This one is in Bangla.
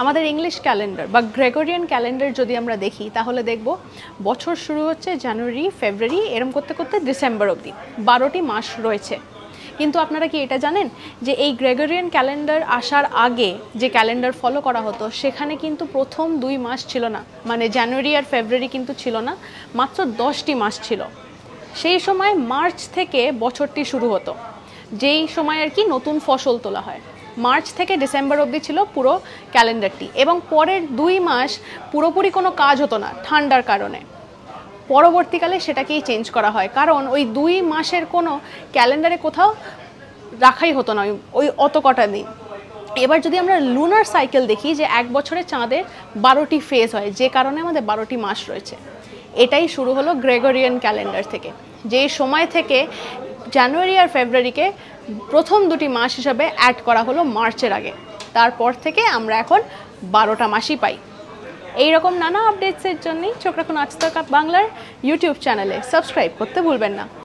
আমাদের ইংলিশ ক্যালেন্ডার বা গ্রেগরিয়ান ক্যালেন্ডার যদি আমরা দেখি তাহলে দেখব বছর শুরু হচ্ছে জানুয়ারি, ফেব্রুয়ারি, এরম করতে করতে ডিসেম্বর অবধি 12টি মাস রয়েছে। কিন্তু আপনারা কি এটা জানেন যে এই গ্রেগরিয়ান ক্যালেন্ডার আসার আগে যে ক্যালেন্ডার ফলো করা হতো সেখানে কিন্তু প্রথম 2 মাস ছিল না, মানে জানুয়ারি আর ফেব্রুয়ারি কিন্তু ছিল না, মাত্র 10টি মাস ছিল। সেই সময় মার্চ থেকে বছরটি শুরু হতো, যেই সময় আর কি নতুন ফসল তোলা হয়। মার্চ থেকে ডিসেম্বর অবধি ছিল পুরো ক্যালেন্ডারটি, এবং পরের 2 মাস পুরোপুরি কোনো কাজ হতো না ঠান্ডার কারণে। পরবর্তীকালে সেটাকেই চেঞ্জ করা হয়, কারণ ওই 2 মাসের কোনো ক্যালেন্ডারে কোথাও রাখাই হতো না ওই অত কটা দিন। এবার যদি আমরা লুনার সাইকেল দেখি যে এক বছরে চাঁদের 12টি ফেজ হয়, যে কারণে আমাদের 12টি মাস রয়েছে। এটাই শুরু হলো গ্রেগরিয়ান ক্যালেন্ডার থেকে, যেই সময় থেকে জানুয়ারি আর ফেব্রুয়ারিকে প্রথম 2টি মাস হিসাবে অ্যাড করা হলো মার্চের আগে। তারপর থেকে আমরা এখন 12টা মাসই পাই। এইরকম নানা আপডেটসের জন্যই চোখ রাখুন আজ তাক বাংলার ইউটিউব চ্যানেলে, সাবস্ক্রাইব করতে ভুলবেন না।